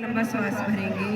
लंबा श्वास भरेंगे।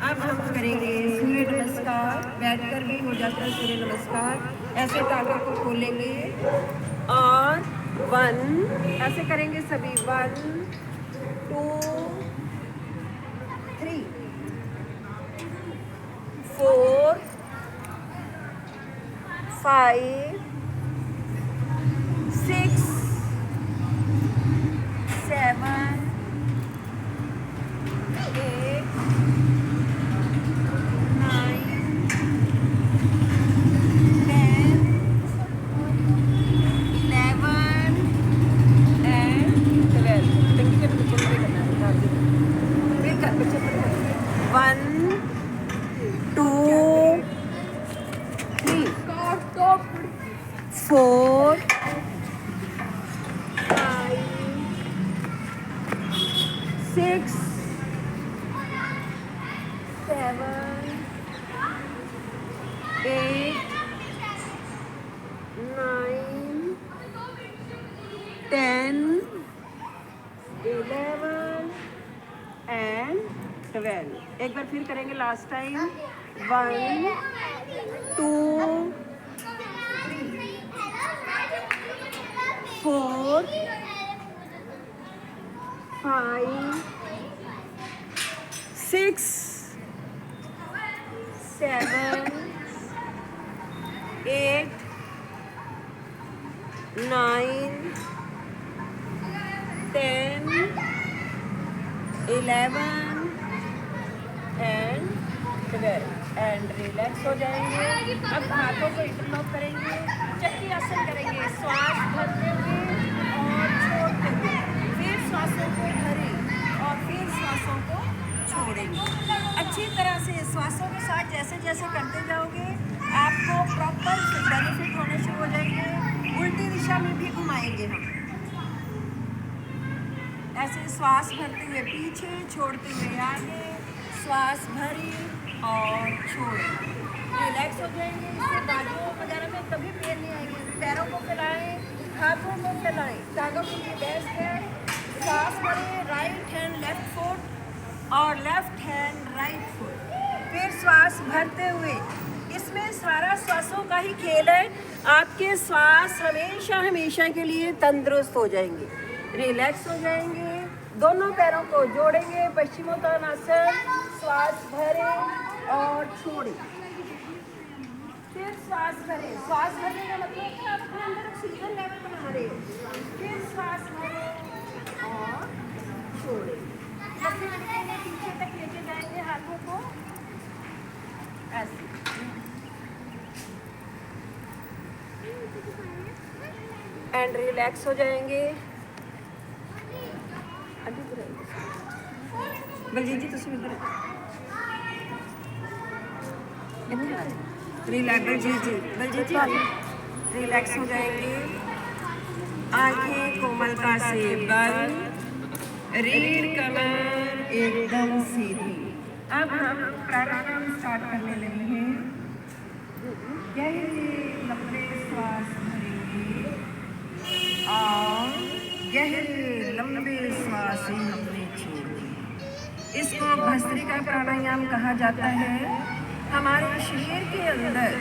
अब हम करेंगे सूर्य नमस्कार। बैठकर भी हो जाता है सूर्य नमस्कार। ऐसे टांगों को खोलेंगे और 1 ऐसे करेंगे सभी 1 2 3 4 5 6 7 4 5 6 7 8 9 10 11 and 12। एक बार फिर करेंगे last time 1 2 4 5 6 7 8 9 10 11 and 12 and relax हो जाएंगे। अब हाथों को इंटरलॉक करेंगे, चक्की आसन करेंगे, श्वास भरते हुए और छोड़ते हुए, फिर श्वासों को भरें और फिर श्वासों को छोड़ेंगे। अच्छी तरह से श्वासों के साथ जैसे जैसे करते जाओगे आपको प्रॉपर बेनिफिट होने शुरू हो जाएंगे। उल्टी दिशा में भी घुमाएंगे हम, ऐसे श्वास भरते हुए पीछे, छोड़ते हुए आगे, श्वास भरी और छोड़ें। रिलैक्स हो जाएंगे। इससे बाजुओं वगैरह में कभी पेन नहीं आएंगे। पैरों को फैलाएं, हाथों को फैलाएं। टांगों के लिए बेस्ट है। सांस भरें, राइट हैंड लेफ्ट फुट और लेफ्ट हैंड राइट फुट। फिर श्वास भरते हुए, इसमें सारा श्वासों का ही खेल है। आपके श्वास हमेशा हमेशा के लिए तंदुरुस्त हो जाएंगे, रिलैक्स हो जाएंगे। दोनों पैरों को जोड़ेंगे, पश्चिमोत्तानासन। श्वास भरें और छोड़ें, फिर श्वास भरें। श्वास भरने का मतलब है आप अपने अंदर ऑक्सीजन लेवल बना रहे हो। फिर श्वास भरें और छोड़ें। पीछे तक एंड रिलैक्स हो जाएंगे। बलजीत जी तुम इधर बलजीत जी रिलैक्स हो जाएंगे। आंखें कोमलता से बंद, रीढ़ कमर एकदम सीधी। अब हम प्राणायाम स्टार्ट करने लगे हैं। गहरे लंबे श्वास भरेंगे और गहरे लंबे श्वास हमने छोड़ेंगे। इसको भस्त्रिका प्राणायाम कहा जाता है। हमारे शरीर के अंदर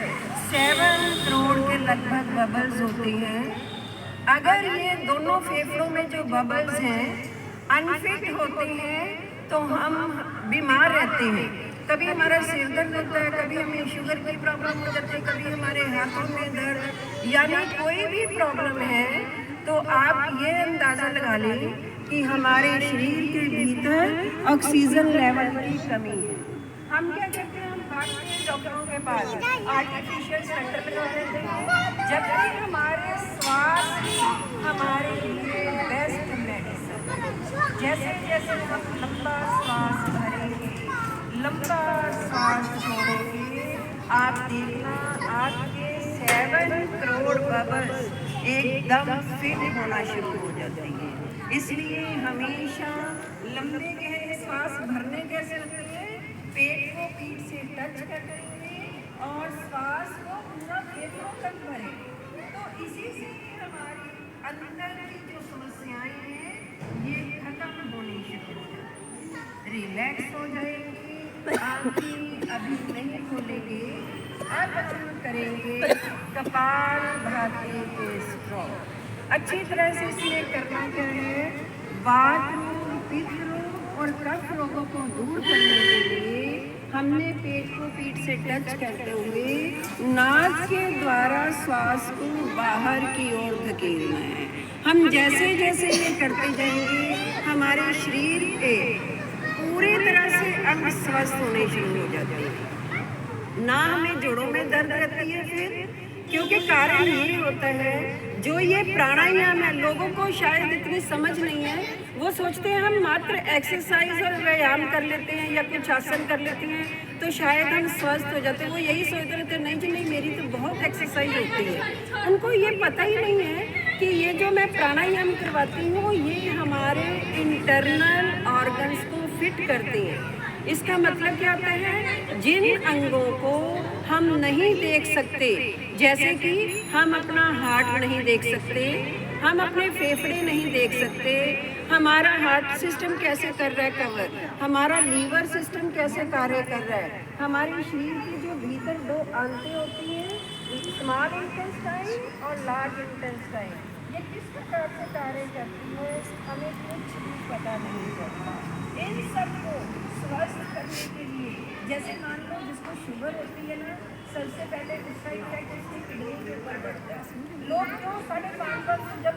7 करोड़ के लगभग बबल्स होते हैं। अगर ये दोनों फेफड़ों में जो बबल्स हैं अनफिट होते हैं तो हम बीमार रहते हैं। कभी हमारा सिर दर्द होता है, कभी हमें शुगर की प्रॉब्लम हो जाती है, कभी हमारे हाथों में दर्द, यानी कोई भी प्रॉब्लम है तो आप ये अंदाज़ा लगा लें कि हमारे शरीर के भीतर ऑक्सीजन लेवल की कमी है। हम क्या कहते हैं, हम भागते हैं डॉक्टरों के पास, आर्टिफिशियल सेंटर लगा देते हैं, जबकि हमारे श्वास हमारे लिए बेस्ट मेडिसिन। जैसे जैसे हम लंबा श्वास भरेंगे, लंबा श्वास छोड़ेंगे, आप देखना आपके 7 करोड़ बबल्स एकदम फिट होना शुरू हो जाते हैं। इसलिए हमेशा लंबे गहरे श्वास भरने कैसे लगते हैं, पेट को पीठ से टच कर देंगे और श्वास को पूरा फेफड़ों तक भरेंगे। तो इसी से हमारी अंदर की जो समस्याएं हैं ये खत्म होनी शुरू हो जाएंगी। रिलैक्स हो जाएंगे, आंखें अभी नहीं खोलेंगे। अब हम करेंगे कपालभाति के स्ट्रोक। अच्छी तरह से इसमें करना क्या है, वात रोग, पित्त रोग और कफ रोगों को दूर करने के लिए हमने पेट को पीठ से टच करते हुए नाक के द्वारा श्वास को बाहर की ओर धकेलना है। हम जैसे जैसे ये करते जाएंगे हमारे शरीर के पूरी तरह से अंग स्वस्थ होने शुरू हो जाते हैं। ना हमें जोड़ों में दर्द रहती है फिर, क्योंकि कारण ये होता है जो ये प्राणायाम है लोगों को शायद इतनी समझ नहीं है। वो सोचते हैं हम मात्र एक्सरसाइज और व्यायाम कर लेते हैं या कुछ आसन कर लेते हैं तो शायद हम स्वस्थ हो जाते हैं। वो यही सोचते रहते हैं नहीं जी नहीं, मेरी तो बहुत एक्सरसाइज होती है। उनको ये पता ही नहीं है कि ये जो मैं प्राणायाम करवाती हूँ ये हमारे इंटरनल ऑर्गन्स को फिट करते हैं। इसका मतलब क्या होता है, जिन अंगों को हम नहीं देख सकते, जैसे कि हम अपना हार्ट नहीं देख सकते, हम अपने फेफड़े नहीं देख सकते, हमारा हार्ट सिस्टम कैसे कर रहा है कवर, हमारा लीवर सिस्टम कैसे कार्य कर रहा है, हमारे शरीर की जो भीतर 2 आंतें होती हैं, स्मॉल इंटेस्टाइन और लार्ज इंटेस्टाइन, ये किस प्रकार से कार्य करती है हमें कुछ भी पता नहीं चलता। इन सबको स्वस्थ करने के लिए, जैसे मान लो जिसको शुगर होती है ना, सबसे पहले उसका इफेक्ट उसकी किडनी के ऊपर बढ़ता है। लोग जो 550 जब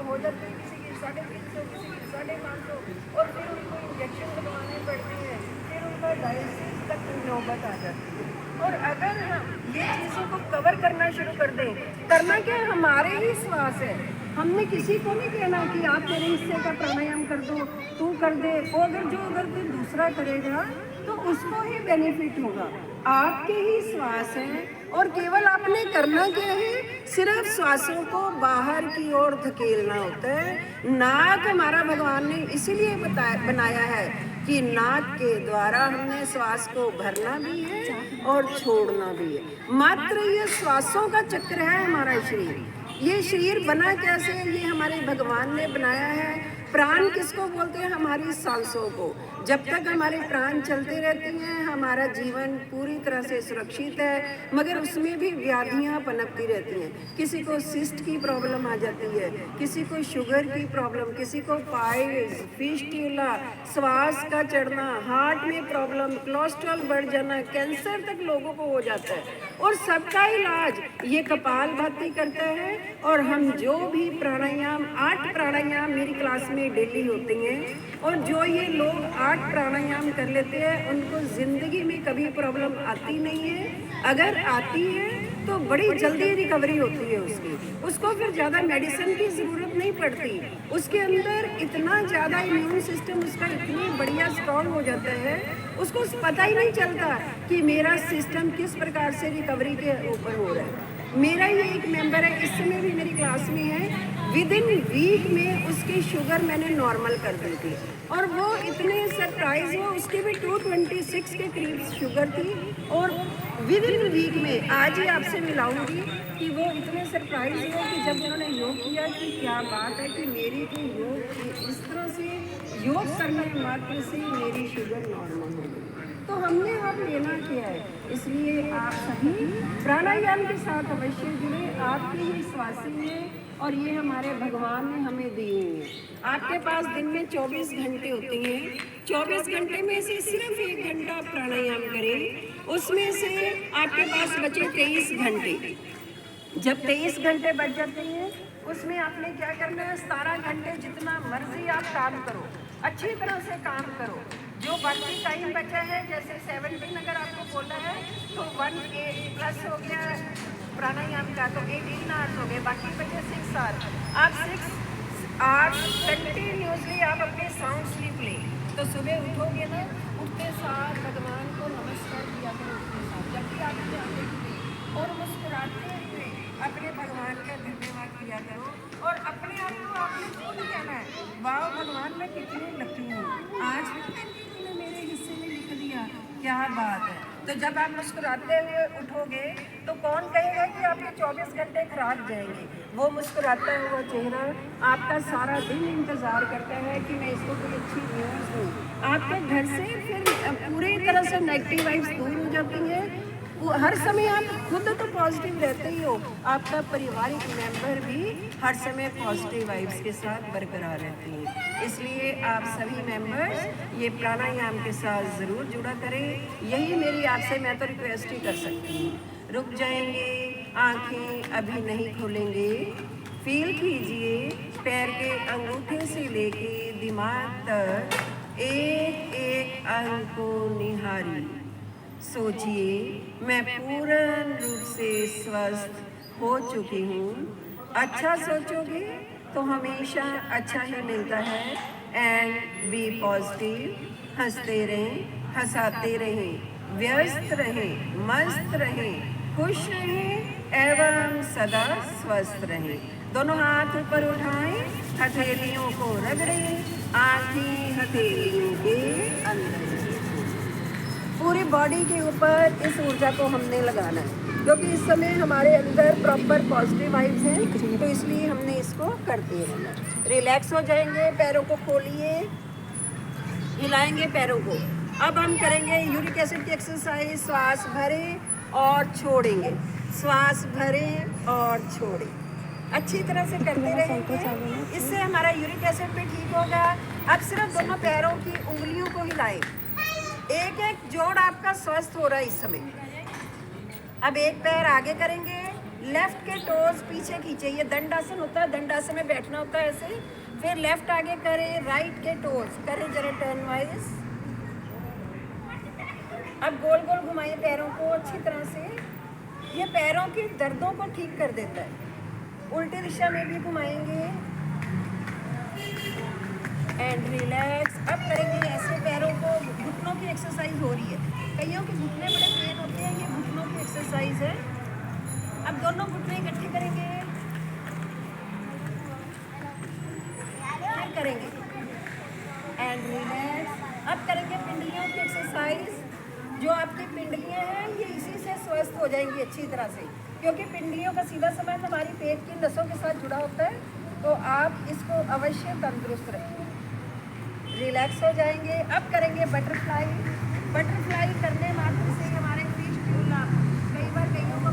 हो जाते हैं, किसी की 350, किसी की 550 और फिर उनको इंजेक्शन लगवाने पड़ते हैं, फिर उनका डायलिसिस तक नौबत आ जाती है। और अगर हम ये चीज़ों को कवर करना शुरू कर दें, करना क्या हमारे ही श्वास है, हमने किसी को नहीं कहना कि आप मेरे हिस्से का प्राणायाम कर दो, तू कर दे, वो अगर कोई दूसरा करेगा तो उसको ही बेनिफिट होगा। आपके ही श्वास हैं और केवल आपने करना क्या है, सिर्फ श्वासों को बाहर की ओर धकेलना होता है। नाक हमारा भगवान ने इसीलिए बनाया है कि नाक के द्वारा हमने श्वास को भरना भी है और छोड़ना भी है। मात्र ये श्वासों का चक्र है हमारा शरीर। ये शरीर बना कैसे, ये हमारे भगवान ने बनाया है। प्राण किसको बोलते हैं, हमारी सांसों को। जब तक हमारे प्राण चलते रहते हैं हमारा जीवन पूरी तरह से सुरक्षित है, मगर उसमें भी व्याधियां पनपती रहती हैं। किसी को सिस्ट की प्रॉब्लम आ जाती है, किसी को शुगर की प्रॉब्लम, किसी को पाइल्स, फिस्टुला, श्वास का चढ़ना, हार्ट में प्रॉब्लम, कोलेस्ट्रॉल बढ़ जाना, कैंसर तक लोगों को हो जाता है। और सबका इलाज ये कपालभाति करता है। और हम जो भी प्राणायाम 8 प्राणायाम मेरी क्लास में डेली होते हैं, और जो ये लोग 8 प्राणायाम कर लेते हैं उनको ज़िंदगी में कभी प्रॉब्लम आती नहीं है। अगर आती है तो बड़ी जल्दी रिकवरी होती है उसकी, उसको फिर ज़्यादा मेडिसिन की ज़रूरत नहीं पड़ती। उसके अंदर इतना ज़्यादा इम्यून सिस्टम उसका इतनी बढ़िया स्ट्रॉन्ग हो जाता है, उसको पता ही नहीं चलता कि मेरा सिस्टम किस प्रकार से रिकवरी के ऊपर हो रहा है। मेरा ही एक मेंबर है, इस समय भी मेरी क्लास में है, विद इन वीक में उसकी शुगर मैंने नॉर्मल कर दी थी और वो इतने सरप्राइज हुआ, उसकी भी 226 के करीब शुगर थी और विद इन वीक में आज ही आपसे मिलाऊंगी कि वो इतने सरप्राइज हुए कि जब उन्होंने योग किया कि क्या बात है कि मेरी तो योग इस तरह से योग करने मात्र से मेरी शुगर नॉर्मल हो गई। तो हमने अब लेना क्या है, इसलिए आप सभी प्राणायाम के साथ अवश्य जुड़े। आपके ही स्वास्थ्य में और ये हमारे भगवान ने हमें दी हुई है। आपके पास दिन में 24 घंटे होते हैं, 24 घंटे में से सिर्फ 1 घंटा प्राणायाम करें, उसमें से आपके पास बचे 23 घंटे। जब 23 घंटे बच जाते हैं उसमें आपने क्या करना है, 17 घंटे जितना मर्जी आप काम करो, अच्छी तरह से काम करो। जो बाकी टाइम बचा है, जैसे 17 अगर आपको बोला है तो 1+ हो गया प्राणायाम का, तो 18 आवर्स हो गए, बाकी बचे 6 आवर्स। आप 6 आवर्स कंटिन्यूसली आप अपने साउंड स्लीप लें। तो सुबह उठोगे ना, उठते साथ भगवान को नमस्कार किया करो, उठते साथ जब भी आप आते हुए और मुस्कुराते हुए अपने भगवान का धन्यवाद किया करो और अपने आप को आपने खुद कहना है, वाह भगवान मैं कितनी लकी हूँ, आज ने मेरे हिस्से में लिख दिया, क्या बात है। तो जब आप मुस्कुराते हुए उठोगे तो कौन कहेगा कि आपके 24 घंटे खराब जाएंगे। वो मुस्कुराता हुआ चेहरा आपका सारा दिन इंतज़ार करता है कि मैं इसको कोई अच्छी न्यूज़ दूँ। आपके घर से फिर पूरी तरह से नेगेटिव वाइब्स दूर हो जाती हैं। वो हर समय आप खुद तो पॉजिटिव रहते ही हो, आपका पारिवारिक मेंबर भी हर समय पॉजिटिव वाइब्स के साथ बरकरार रहते हैं। इसलिए आप सभी मेंबर्स ये प्राणायाम के साथ ज़रूर जुड़ा करें। यही मेरी आपसे, मैं तो रिक्वेस्ट ही कर सकती हूँ। रुक जाएंगे, आंखें अभी नहीं खोलेंगे, फील कीजिए पैर के अंगूठे से लेके दिमाग तक एक एक अंग को निहारिए। सोचिए मैं पूर्ण रूप से स्वस्थ हो चुकी हूँ। अच्छा सोचोगे तो हमेशा अच्छा ही मिलता है। एंड बी पॉजिटिव, हंसते रहें, हंसाते रहें, व्यस्त रहें, मस्त रहें, खुश रहें एवं सदा स्वस्थ रहें। दोनों हाथ ऊपर उठाएं, हथेलियों को रगड़ें, आंखें हथेलियों के अंदर। पूरी बॉडी के ऊपर इस ऊर्जा को हमने लगाना है, क्योंकि इस समय हमारे अंदर प्रॉपर पॉजिटिव वाइब्स हैं, तो इसलिए हमने इसको करते रहना। रिलैक्स हो जाएंगे, पैरों को खोलिए, हिलाएंगे पैरों को। अब हम करेंगे यूरिक एसिड की एक्सरसाइज। श्वास भरें और छोड़ेंगे, श्वास भरें और छोड़ें, अच्छी तरह से करते रहेंगे। इससे हमारा यूरिक एसिड भी ठीक होगा। अब सिर्फ दोनों पैरों की उंगलियों को हिलाएं, एक एक जोड़ आपका स्वस्थ हो रहा है इस समय। अब एक पैर आगे करेंगे, लेफ्ट के टोज पीछे खींचे, ये दंडासन होता है, दंडासन में बैठना होता है ऐसे। फिर लेफ्ट आगे करें, राइट के टोज करें जरा टर्न वाइज। अब गोल गोल घुमाइए पैरों को अच्छी तरह से, ये पैरों की दर्दों को ठीक कर देता है। उल्टी दिशा में भी घुमाएंगे एंड रिलैक्स। अब करेंगे ऐसे पैरों को, घुटनों की एक्सरसाइज हो रही है, कईयों के घुटने बड़े पेन होते हैं, ये घुटनों की एक्सरसाइज है। अब दोनों घुटने इकट्ठे करेंगे, फिर करेंगे एंड रिलैक्स। अब करेंगे पिंडलियों की एक्सरसाइज। जो आपकी पिंडलियां हैं ये इसी से स्वस्थ हो जाएंगी अच्छी तरह से, क्योंकि पिंडलियों का सीधा संबंध हमारी पेट की नसों के साथ जुड़ा होता है। तो आप इसको अवश्य तंदुरुस्त रखें, रिलैक्स हो जाएंगे। अब करेंगे बटरफ्लाई। बटरफ्लाई करने मात्र से हमारे फिश लाभ, कई बार कईयों को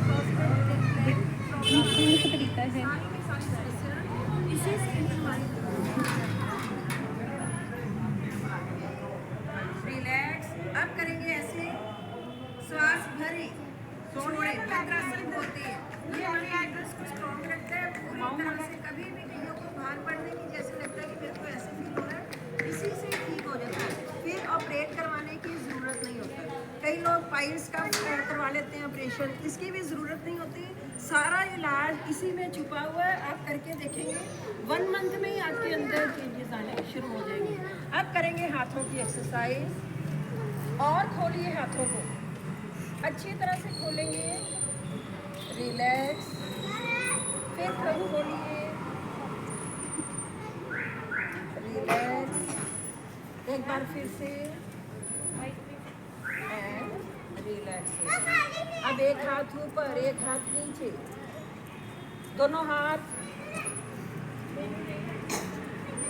तरीका है, इसी से हमारी रिलैक्स। अब करेंगे ऐसे, श्वास भरे छोड़े, वज्रासन बोलते हैं, ये हमारे एड्रेस को स्ट्रॉन्ग रखता है पूरी तरह से। कभी भी कईयों को भार पड़ने की जैसे लगता है कि मेरे को ऐसे फील हो रहा है, इसी से ठीक हो जाता है, फिर ऑपरेट करवाने की ज़रूरत नहीं होती। कई लोग पाइल्स का करवा लेते हैं ऑपरेशन, इसकी भी ज़रूरत नहीं होती। सारा इलाज इसी में छुपा हुआ है। आप करके देखेंगे 1 मंथ में ही आपके अंदर चेंजेस आने शुरू हो जाएंगे। अब करेंगे हाथों की एक्सरसाइज। और खोलिए हाथों को, अच्छी तरह से खोलेंगे, रिलैक्स, फिर खोलिए, रिलैक्स, एक बार फिर से एंड रिलैक्स। अब एक हाथ ऊपर, एक हाथ नीचे, दोनों हाथ।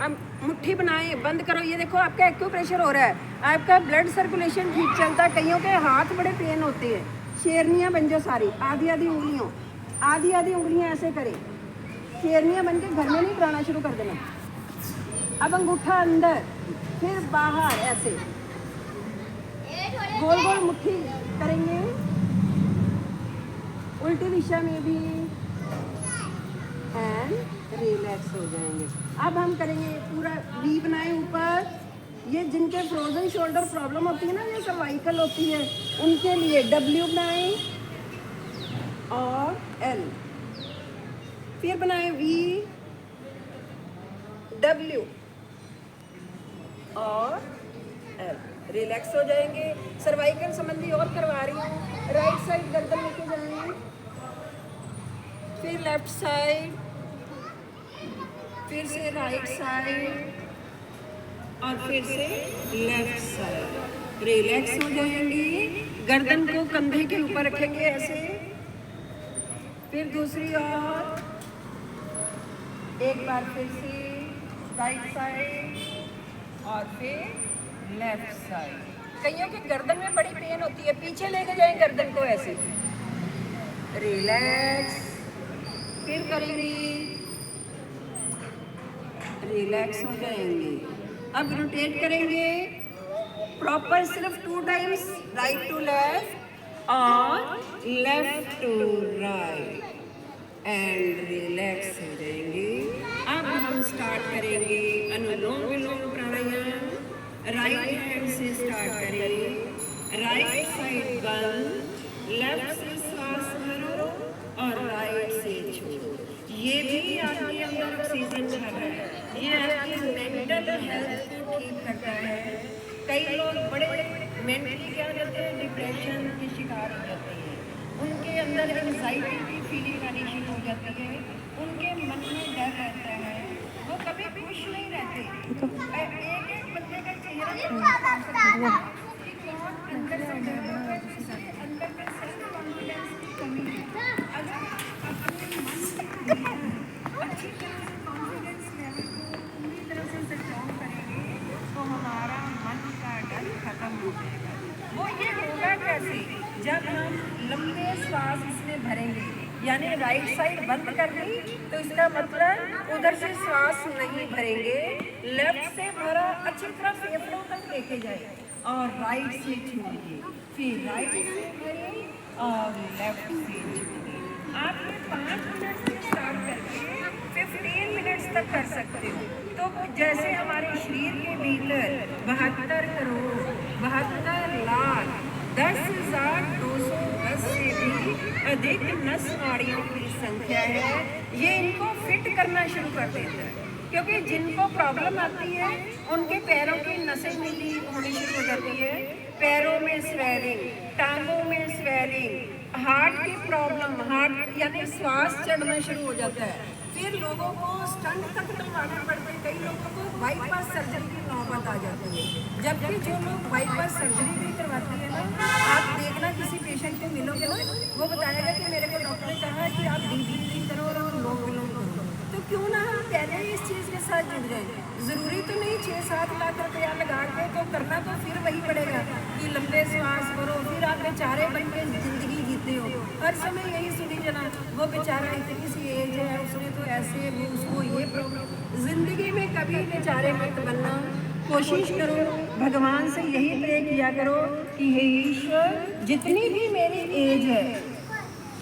अब मुट्ठी बनाएं, बंद करो। ये देखो आपका एक्यूप्रेशर हो रहा है, आपका ब्लड सर्कुलेशन ठीक चलता है। कईयों के हाथ बड़े पेन होते हैं। शेरनियाँ बन जाओ सारी, आधी आधी उंगलियाँ ऐसे करें, शेरनियाँ बन के घर में नहीं कराना शुरू कर देना। अब अंगूठा अंदर, फिर बाहर, ऐसे गोल गोल मुट्ठी करेंगे, उल्टी दिशा में भी, एंड रिलैक्स हो जाएंगे। अब हम करेंगे पूरा वी बनाए ऊपर। ये जिनके फ्रोजन शोल्डर प्रॉब्लम होती है ना, ये सर्वाइकल होती है, उनके लिए डब्ल्यू बनाएं और एल, फिर बनाएं वी, डब्ल्यू और एल। रिलैक्स हो जाएंगे। सर्वाइकल संबंधी और करवा रही हूँ। राइट साइड गर्दन लेके जाएंगे, फिर लेफ्ट साइड, फिर से राइट साइड और फिर से लेफ्ट साइड। रिलैक्स हो जाएंगी। गर्दन को कंधे के ऊपर रखेंगे ऐसे, फिर दूसरी ओर, एक बार फिर से राइट साइड और फिर लेफ्ट साइड। कईयों की गर्दन में बड़ी पेन होती है, पीछे लेके जाएं गर्दन को ऐसे, रिलैक्स, फिर करेंगे, रिलैक्स हो जाएंगे। अब रोटेट करेंगे प्रॉपर, सिर्फ 2 टाइम्स, राइट टू लेफ्ट और left to right, and relax हो जाएंगे। अब हम स्टार्ट करेंगे अनुलोम विलोम प्राणायाम। राइट हैंड से स्टार्ट करें, राइट साइड बंद, लेफ्ट से सांस भरो और राइट से छोड़ो। ये भी आपके अंदर ऑक्सीजन भर रहा है, ये आपकी मेंटल हेल्थ को ठीक करता है। कई लोग बड़े मेंटली क्या कहते हैं, डिप्रेशन के शिकार हो जाते हैं, उनके अंदर एंजाइटी की फीलिंग आनी शुरू हो जाती है, उनके मन में डर रहता है, वो कभी खुश नहीं रहते। एक एक बंदे का चेहरा कि कौन अंदर से डर रहा है, जिसके अंदर में सेल्फ कॉन्फिडेंस की कमी है। अगर अपने मन से अच्छी तरह से कॉन्फिडेंस लेवल को पूरी तरह से स्ट्रॉन्ग करेंगे तो हमारा मन का डर खत्म हो जाएगा। वो ये होगा कैसे, जब हम लंबे श्वास इसमें भरेंगे, यानी राइट साइड बंद कर ली तो इसका मतलब उधर से श्वास नहीं भरेंगे, लेफ्ट से भरा अच्छी तरह फेफड़ों तक लेके जाए और राइट से छोड़िए, फिर राइट से भरिए और लेफ्ट से छोड़िए। आप 5 मिनट से स्टार्ट करके 15 मिनट्स तक कर सकते हो। तो जैसे हमारे शरीर के भीतर 72 करोड़ 72 लाख 10,210 से भी अधिक नस नाड़ियों की संख्या है, ये इनको फिट करना शुरू कर देता है। क्योंकि जिनको प्रॉब्लम आती है उनके पैरों की नसें नीली होनी शुरू हो जाती है, पैरों में स्वेलिंग, टांगों में स्वेलिंग, हार्ट की प्रॉब्लम, हार्ट यानी श्वास चढ़ना शुरू हो जाता है। फिर लोगों को स्टंट तक डलवाना पड़ता है, कई लोगों को बाईपास सर्जरी की नौबत आ जाती है। जबकि जो लोग बाईपास सर्जरी भी करवाते हैं ना, आप देखना किसी पेशेंट को मिलोगे ना, वो बताएगा कि मेरे को डॉक्टर ने कहा कि आप डीप ब्रीथिंग करो और अनुलोम विलोम करो। तो क्यों ना हम पहले ही इस चीज़ के साथ जुड़ जाए। ज़रूरी तो नहीं 6-7 लाख रुपया लगा के तो करना तो फिर वही पड़ेगा कि लंबे श्वास भरो, फिर आप बेचारे बन के ज़िंदगी जीते हो। हर समय यही सुनी जना, वो बेचारा इतनी सी एज है, उसने तो ऐसे, वो उसको ये प्रॉब्लम। ज़िंदगी में कभी बेचारे मत बनना, कोशिश करो, भगवान से यही प्रे किया करो कि हे ईश्वर, जितनी भी मेरी एज है,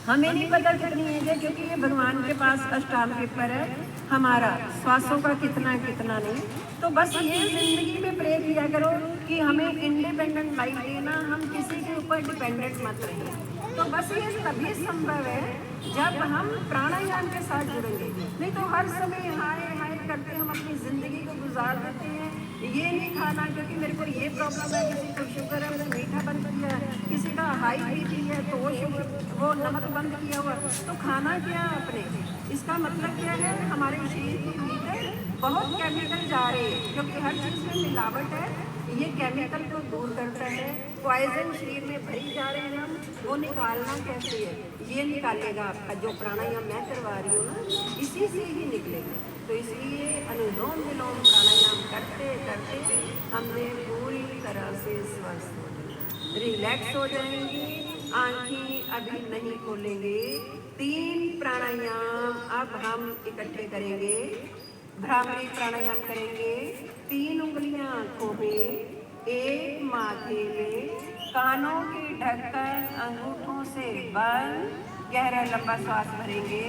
हमें नहीं पता कितनी एज है क्योंकि ये भगवान के पास अष्टांग पेपर है, हमारा श्वासों का कितना कितना नहीं, तो बस ये जिंदगी में प्रे किया करो कि हमें इंडिपेंडेंट लाइफ देना, हम किसी के ऊपर डिपेंडेंट मत रहिए। तो बस ये तभी संभव है जब हम प्राणायाम के साथ जुड़ेंगे। नहीं तो हर समय हाय हाय करते हम अपनी ज़िंदगी को गुजार देते हैं। ये नहीं खाना क्योंकि मेरे को ये प्रॉब्लम है, किसी को शुगर है, मैंने मीठा बंद किया है, किसी का हाई बीपी है तो वो नमक बंद किया हुआ। तो खाना क्या है अपने, इसका मतलब क्या है, हमारे शरीर के भीतर बहुत केमिकल जा रहे हैं क्योंकि हर चीज़ में मिलावट है। ये केमिकल को दूर करता है। पॉइजन शरीर में भरी जा रहे हैं हम, वो निकालना कैसे है, ये निकालेगा आपका जो प्राणायाम मैं करवा रही हूँ ना, इसी से ही निकलेगा। तो इसलिए अनुलोम विलोम प्राणायाम करते करते हमने पूरी तरह से स्वस्थ हो जाना, रिलैक्स हो जाएंगे, आँखें अभी नहीं खोलेंगे। 3 प्राणायाम अब हम इकट्ठे करेंगे। भ्रामरी प्राणायाम करेंगे। 3 उंगलियां आंखों में, 1 माथे में, कानों के ढक्कन अंगूठों से बंद, गहरा लंबा श्वास भरेंगे।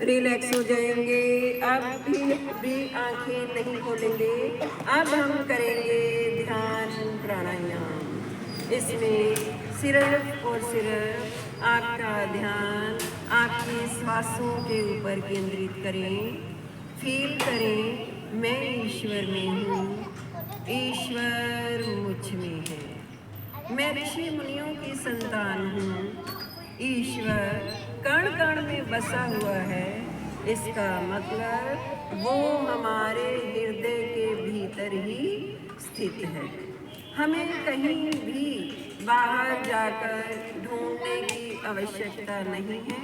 रिलैक्स हो जाएंगे। अब भी आंखें नहीं खोलेंगे। अब हम करेंगे ध्यान प्राणायाम। इसमें सिर्फ और सिर्फ आपका ध्यान आपके श्वासों के ऊपर केंद्रित करें। फील करें मैं ईश्वर में हूँ, ईश्वर मुझ में है। मैं ऋषि मुनियों की संतान हूँ। ईश्वर कण कण में बसा हुआ है। इसका मतलब वो हमारे हृदय के भीतर ही स्थित है। हमें कहीं भी बाहर जाकर ढूंढने की आवश्यकता नहीं है।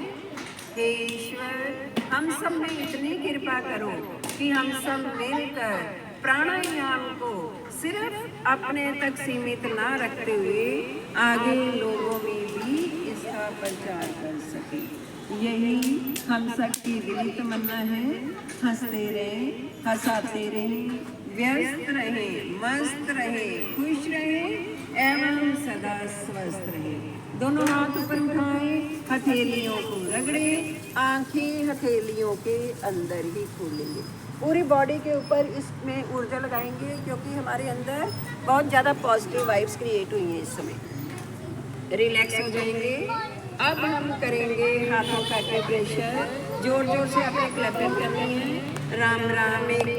हे ईश्वर, हम सब में इतनी कृपा करो कि हम सब मिलकर प्राणायाम को सिर्फ अपने तक सीमित ना रखते हुए आगे लोगों में भी इसका प्रचार कर सके। यही हम सबकी दिली तमन्ना है। हंसते रहें, हंसाते रहें, व्यस्त रहें, मस्त रहें, खुश रहें एवं सदा स्वस्थ रहें। दोनों हाथ ऊपर उठाएं, हथेलियों को रगड़ें, आंखें हथेलियों के अंदर ही खोलेंगे। पूरी बॉडी के ऊपर इसमें ऊर्जा लगाएंगे क्योंकि हमारे अंदर बहुत ज़्यादा पॉजिटिव वाइब्स क्रिएट हुई हैं इस समय। रिलैक्स हो जाएंगे। अब हम करेंगे हाथों का प्रेशर। जोर जोर से अपने क्लैपिंग करनी है। राम राम एक,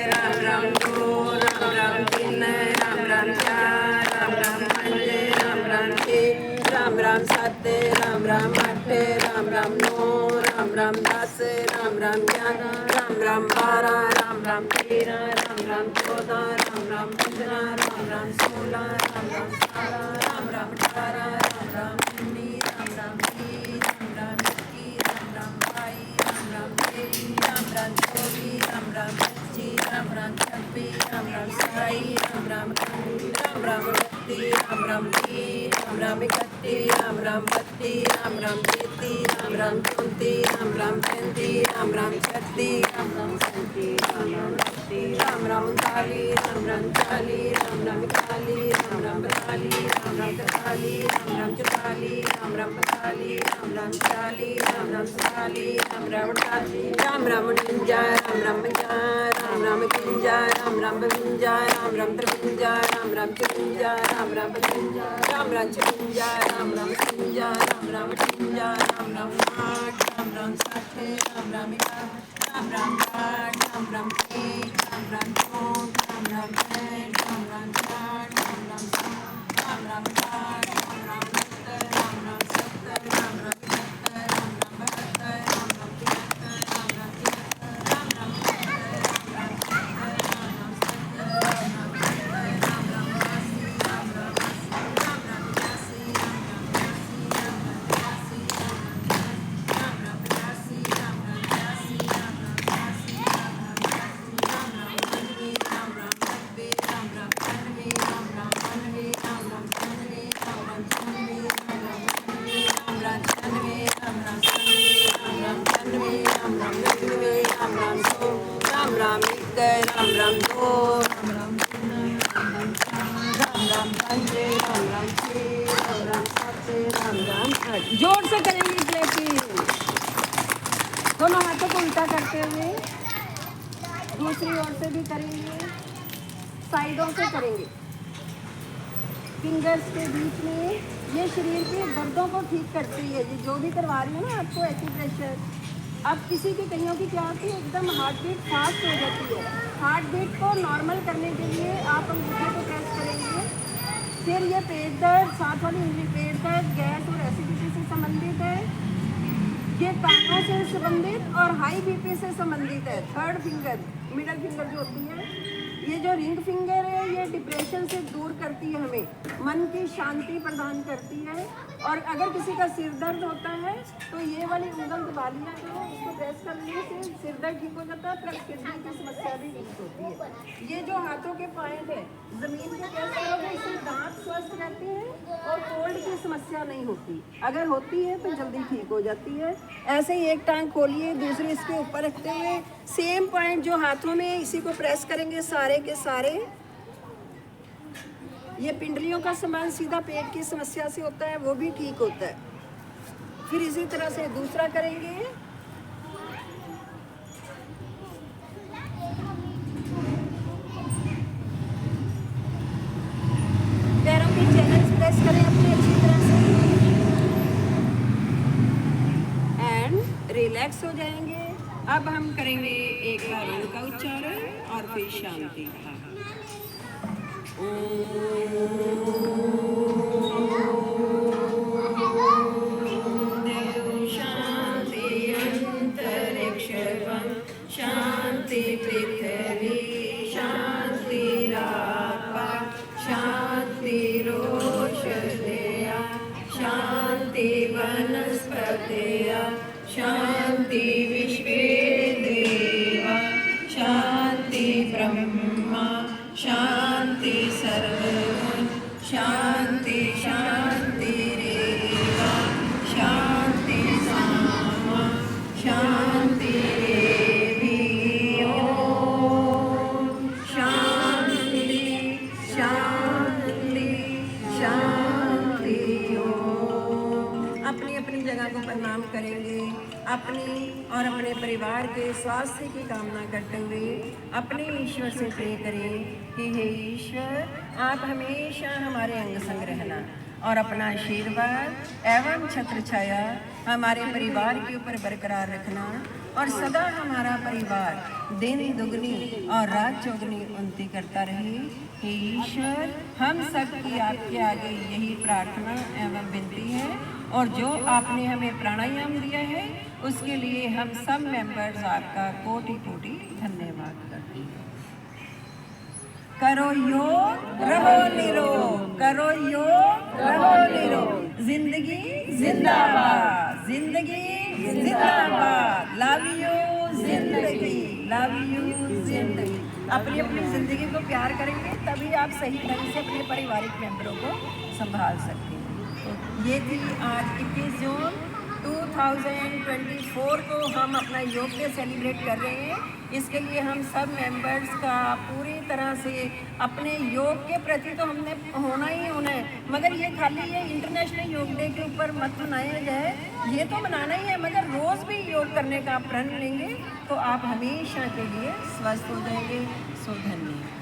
राम राम दो, राम राम तीन, राम राम चार, राम राम पाँच, राम राम छः, राम राम सात, राम राम आठ, राम राम नौ, राम राम 10, राम राम 11, राम राम 12, राम राम 13, राम राम 14, राम राम 15, राम राम 16, राम राम 17, राम राम 18, राम राम 19, राम राम 20, राम राम 21, राम राम 22, राम राम 23, राम राम 24, राम राम 25, राम राम 26, पी राम राम साई राम राम राम राम रत्ती राम राम ती राम राम इकट्ठी राम राम बत्ती राम राम तेती राम राम चौंती राम राम पैंती राम राम छत्ती राम राम सैंती राम राम रत्ती राम राम उनताली राम राम चाली राम राम इकताली राम राम बताली राम राम तरताली राम राम चौताली राम राम बताली राम राम चाली राम राम सताली राम राम अड़ताली राम राम उनंजा राम राम पंजा राम राम इकवंजा राम राम बवंजा राम राम तरवंजा राम राम चुरंजा राम राम पचवंजा राम राम छवंजा राम राम सतवंजा राम राम अठवंजा राम राम 60 राम राम 60 राम राम 61 राम राम 60 राम राम 1 राम राम 2 राम राम 3 राम राम 4 राम राम 5 राम राम 8 राम राम 9 राम राम 70 राम राम 71 राम राम 72 राम राम 73 राम राम 74 राम राम 75 राम राम 70 राम राम 70 राम राम 80 राम राम 82 राम राम 83 राम राम 84 राम राम 85 राम राम 86 राम राम 87 राम राम 88 राम राम 88 राम राम 89 राम राम 90 राम राम 91 राम राम 92 राम राम 93 राम राम 94 राम राम 95 राम राम 96 राम राम 97 राम राम 98 राम राम 99 राम राम 100 राम राम 1 राम राम 2 राम राम 3 राम राम 4 राम राम 5 राम राम 6 राम राम 7 राम राम 8 जोर से करेंगे क्लैपिंग दोनों हाथों को उल्टा करते हुए दूसरी ओर से भी करेंगे साइडों से करेंगे फिंगर्स के बीच में ये शरीर के दर्दों को ठीक करती है ये जो भी करवा रही हूँ ना आपको एक्यूप्रेशर अब किसी की कईयों की क्या होती है एकदम हार्ट बीट फास्ट हो जाती है हार्ट बीट को नॉर्मल करने के लिए आप अंगूठे को प्रेस करेंगे फिर ये पेट दर्द साथ वाली इंजरी पेट दर्द गैस और एसिडिटी से संबंधित है ये कानों से संबंधित और हाई बीपी से संबंधित है थर्ड फिंगर मिडल फिंगर जो होती है ये जो रिंग फिंगर है ये डिप्रेशन से दूर करती है हमें मन की शांति प्रदान करती है और अगर किसी का सिर दर्द होता है तो ये वाली उंगल दबा लिया करो उसको प्रेस करने से सिर दर्द ठीक हो जाता है प्लस किडनी की समस्या भी ठीक होती है ये जो हाथों के पॉइंट है जमीन पे प्रेस करोगे इससे दांत स्वस्थ रहते हैं और कोल्ड की समस्या नहीं होती अगर होती है तो जल्दी ठीक हो जाती है ऐसे ही एक टांग खोलिए दूसरी इसके ऊपर रखते हुए सेम पॉइंट जो हाथों में इसी को प्रेस करेंगे सारे के सारे ये पिंडलियों का संबंध सीधा पेट की समस्या से होता है वो भी ठीक होता है फिर इसी तरह से दूसरा करेंगे पैरों की चैनल्स प्रेस करें अपने अच्छी तरह से एंड रिलैक्स हो जाएंगे अब हम करेंगे एक बार ओम का उच्चारण और फिर शांति का शांति अंतरिक्षं शांति पृथ्वी शांति रापा शांति रोषधया शांति वनस्पतया शांति विश्वे देवा शांति ब्रह्मा शांति सर्वगुण शांति शांति रेवा शांति सामा शांति देवी ओम शांति शांति शांति ओम अपनी अपनी जगह को प्रणाम करेंगे अपनी और अपने परिवार के स्वास्थ्य की कामना करते हुए अपने ईश्वर से प्रे करें कि हे ईश्वर आप हमेशा हमारे अंग संग रहना और अपना आशीर्वाद एवं छत्र छाया हमारे परिवार के ऊपर बरकरार रखना और सदा हमारा परिवार दिन दुगनी और रात चौगनी उन्नति करता रहे हे ईश्वर हम सब की आपके आगे यही प्रार्थना एवं विनती है और जो आपने हमें प्राणायाम दिया है उसके लिए हम सब मेंबर्स आपका कोटि कोटि धन्यवाद करते हैं करो योग रहो निरोग करो योग रहो निरोग जिंदगी जिंदाबाद जिंदगी जिंदाबाद लव यू जिंदगी अपनी अपनी ज़िंदगी को प्यार करेंगे तभी आप सही ढंग से अपने पारिवारिक मेंबरों को संभाल सकते हैं। तो ये थी आज 21 जून 2024 को हम अपना योग डे सेलिब्रेट कर रहे हैं। इसके लिए हम सब मेंबर्स का पूरी तरह से अपने योग के प्रति तो हमने होना ही होना है, मगर ये खाली ये इंटरनेशनल योग डे के ऊपर मत मनाया जाए, ये तो मनाना ही है, मगर रोज़ भी योग करने का आप प्रण लेंगे तो आप हमेशा के लिए स्वस्थ हो जाएंगे। सो धन्यवाद।